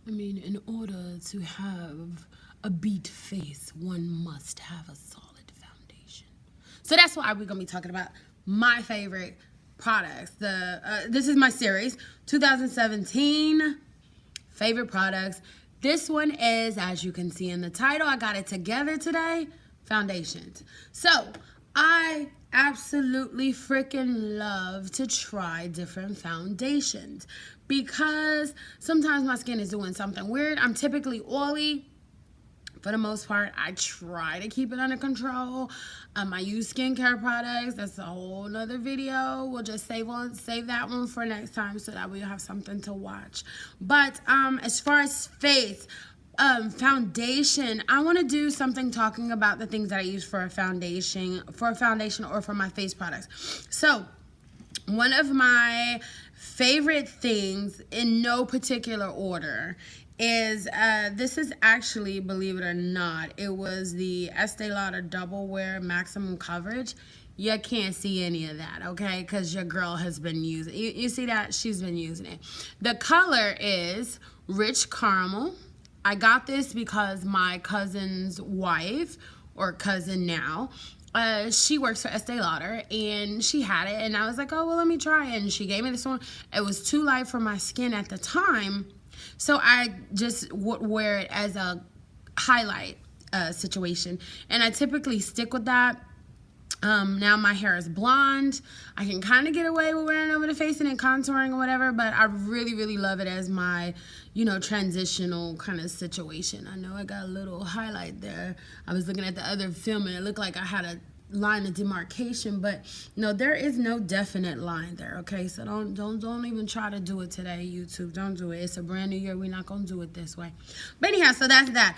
I mean, in order to have a beat face, one must have a solid foundation. So that's why we're gonna be talking about my favorite products. This is my series, 2017 favorite products. This one is, as you can see in the title, I got it together today, foundations. So I absolutely freaking love to try different foundations because sometimes my skin is doing something weird. I'm typically oily. For the most part, I try to keep it under control. I use skincare products. That's a whole nother video. We'll just save that one for next time so that we'll have something to watch. But as far as face, foundation, I want to do something talking about the things that I use for a foundation or for my face products. So one of my favorite things, in no particular order, is this is actually, believe it or not, it was the Estee Lauder Double Wear Maximum Coverage. You can't see any of that, okay, because your girl has been using it. You see that? She's been using it. The color is Rich Caramel. I got this because my cousin's wife, or cousin now, she works for Estee Lauder, and she had it, and I was like, oh, well, let me try it, and she gave me this one. It was too light for my skin at the time, so I just would wear it as a highlight situation, and I typically stick with that. Now my hair is blonde. I can kind of get away with wearing it over the face and then contouring or whatever, but I really, really love it as my, transitional kind of situation. I know I got a little highlight there. I was looking at the other film and it looked like I had a line of demarcation, but no, there is no definite line there, okay? So don't even try to do it today, YouTube. Don't do it. It's a brand new year. We're not gonna do it this way. But anyhow, so that's that.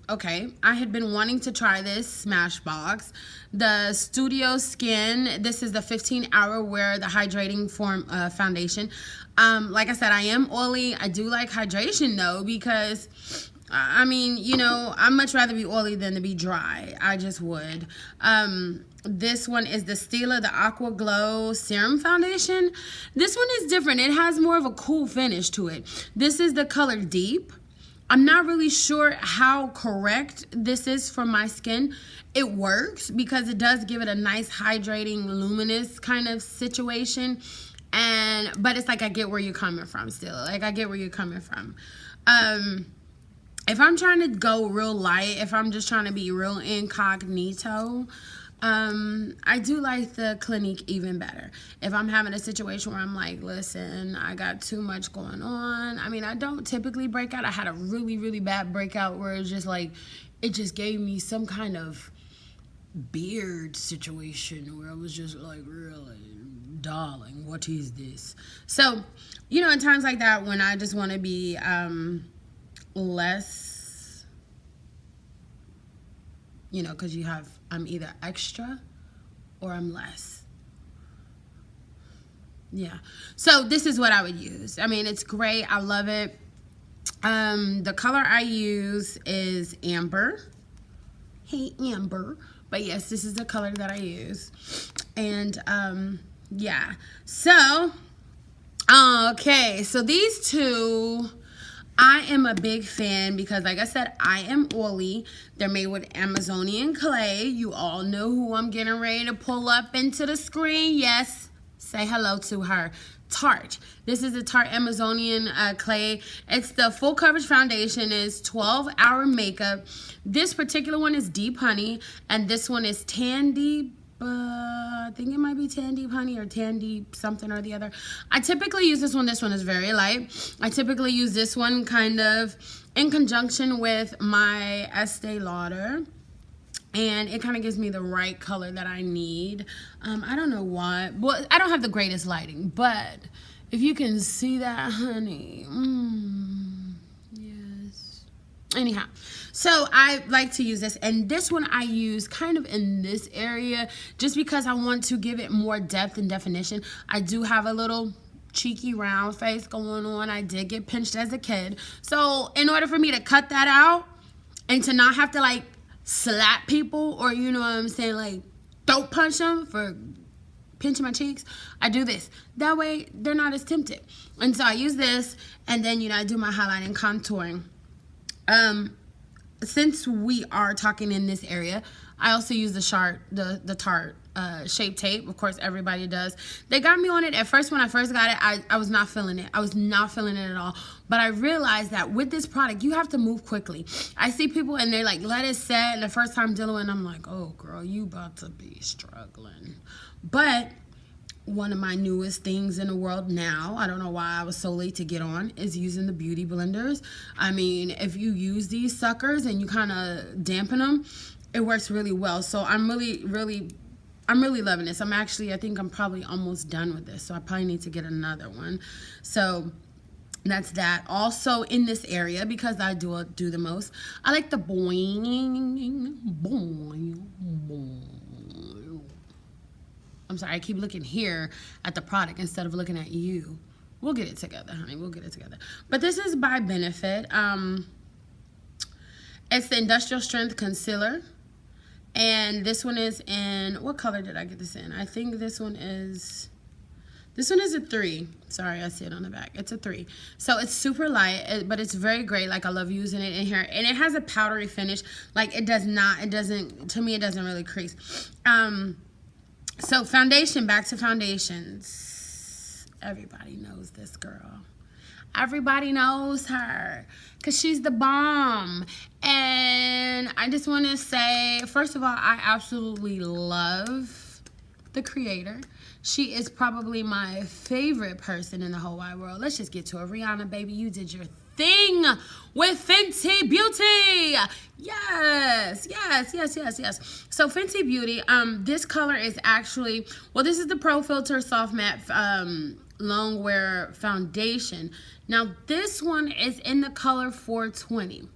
Okay, I had been wanting to try this Smashbox, the Studio Skin. This is the 15-hour wear, the hydrating form foundation. Like I said, I am oily. I do like hydration though, because I mean, I'd much rather be oily than to be dry. I just would. This one is the Stila, the Aqua Glow Serum Foundation. This one is different. It has more of a cool finish to it. This is the color Deep. I'm not really sure how correct this is for my skin. It works because it does give it a nice hydrating, luminous kind of situation. But it's like I get where you're coming from still. Like I get where you're coming from. If I'm trying to go real light, if I'm just trying to be real incognito, I do like the Clinique even better. If I'm having a situation where I'm like, listen, I got too much going on. I mean, I don't typically break out. I had a really, really bad breakout where it's just like, it just gave me some kind of beard situation where I was just like, really, darling, what is this? So, in times like that when I just want to be less, because I'm either extra or I'm less. Yeah. So this is what I would use. I mean, it's great. I love it. The color I use is Amber. Hey, Amber. But yes, this is the color that I use. And yeah. So, okay. So these two, I am a big fan because, like I said, I am oily. They're made with Amazonian clay. You all know who I'm getting ready to pull up into the screen. Yes, say hello to her. Tarte. This is the Tarte Amazonian clay. It's the full coverage foundation. It's 12-hour makeup. This particular one is Deep Honey, and this one is Tan Deep. I think it might be Tan Deep Honey or Tan Deep something or the other. I typically use this one. This one is very light. I typically use this one kind of in conjunction with my Estee Lauder. And it kind of gives me the right color that I need. I don't know why. Well, I don't have the greatest lighting. But if you can see that, honey. Yes. Anyhow. So I like to use this, and this one I use kind of in this area just because I want to give it more depth and definition. I do have a little cheeky round face going on. I did get pinched as a kid. So in order for me to cut that out and to not have to like slap people or, like throat punch them for pinching my cheeks, I do this. That way, they're not as tempted. And so I use this, and then, you know, I do my highlight and contouring. Since we are talking in this area, I also use the Tarte Shape Tape. Of course, everybody does. They got me on it at first. When I first got it, I was not feeling it. I was not feeling it at all. But I realized that with this product, you have to move quickly. I see people and they're like, let it set. And the first time dealing with it, I'm like, oh, girl, you about to be struggling. But one of my newest things in the world now, I don't know why I was so late to get on, is using the beauty blenders. I mean, if you use these suckers and you kind of dampen them, it works really well. So I'm really loving this. I think I'm probably almost done with this. So I probably need to get another one. So that's that. Also in this area, because I do the most, I like the boing, boing, boing. I'm sorry, I keep looking here at the product instead of looking at you. We'll get it together, honey. We'll get it together. But this is by Benefit. It's the Industrial Strength Concealer. And this one is in, what color did I get this in? I think this one is a 3. Sorry, I see it on the back. It's a 3. So it's super light, but it's very great. Like, I love using it in here. And it has a powdery finish. Like, to me, it doesn't really crease. So foundation, back to foundations. Everybody knows this girl. Everybody knows her because she's the bomb. And I just want to say, first of all, I absolutely love the creator. She is probably my favorite person in the whole wide world. Let's just get to it. Rihanna, baby, you did your thing with Fenty Beauty. Yes. So Fenty Beauty, this color is actually, well, this is the Pro Filter Soft Matte Long Wear Foundation. Now, this one is in the color 420.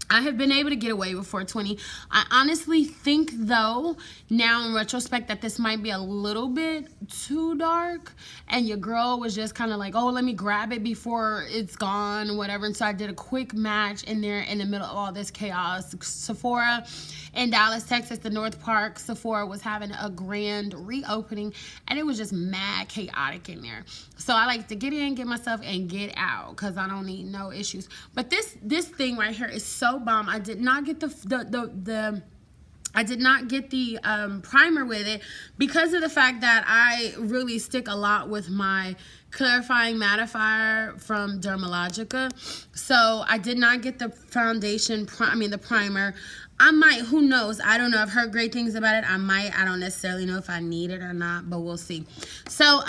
I have been able to get away with 420. I honestly think, though, now in retrospect, that this might be a little bit too dark. And your girl was just kind of like, oh, let me grab it before it's gone or whatever. And so I did a quick match in there in the middle of all this chaos. Sephora in Dallas, Texas, the North Park Sephora was having a grand reopening. And it was just mad chaotic in there. So I like to get in, get myself, and get out because I don't need no issues. But this thing right here is so bomb. I did not get the primer with it because of the fact that I really stick a lot with my clarifying mattifier from Dermalogica. So I did not get the foundation, the primer. I might, who knows? I don't know. I've heard great things about it. I might. I don't necessarily know if I need it or not, but we'll see. So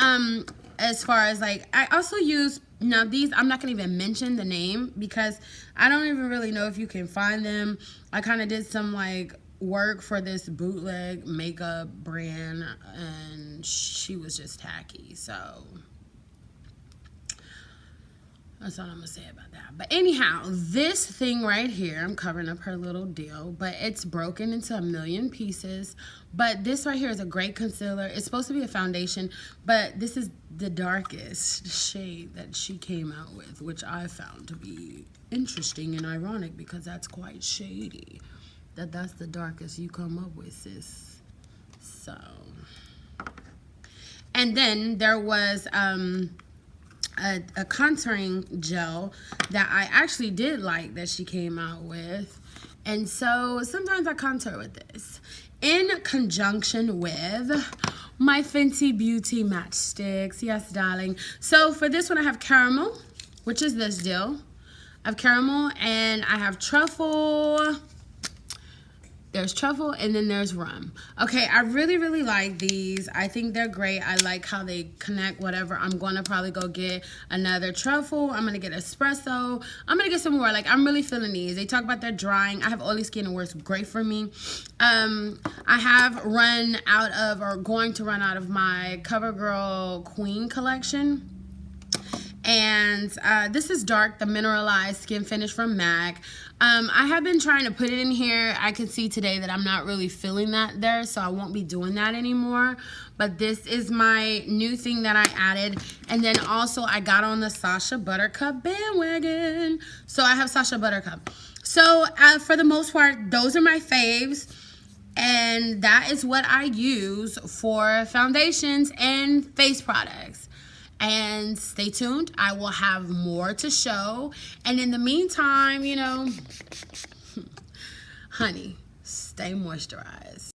as far as like, I also use, now these, I'm not going to even mention the name because I don't even really know if you can find them. I kind of did some like work for this bootleg makeup brand and she was just tacky. So that's all I'm going to say about that. But anyhow, this thing right here, I'm covering up her little deal, but it's broken into a million pieces. But this right here is a great concealer. It's supposed to be a foundation, but this is the darkest shade that she came out with, which I found to be interesting and ironic because that's quite shady. That's the darkest you come up with, sis. So, and then there was a contouring gel that I actually did like that she came out with. And so sometimes I contour with this in conjunction with my Fenty Beauty matchsticks. Yes, darling. So for this one, I have caramel, which is this deal. I have caramel and I have truffle. There's truffle and then there's rum. Okay, I really like these. I think they're great. I like how they connect whatever. I'm going to probably go get another truffle. I'm going to get espresso. I'm going to get some more. Like, I'm really feeling these. They talk about their drying. I have oily skin. It works great for me. I have run out of, or going to run out of my CoverGirl Queen collection. And this is dark, the mineralized skin finish from MAC. I have been trying to put it in here. I can see today that I'm not really feeling that there, so I won't be doing that anymore. But this is my new thing that I added. And then also I got on the Sacha Buttercup bandwagon. So I have Sacha Buttercup. So for the most part, those are my faves. And that is what I use for foundations and face products. And stay tuned. I will have more to show. And in the meantime, you know, honey, stay moisturized.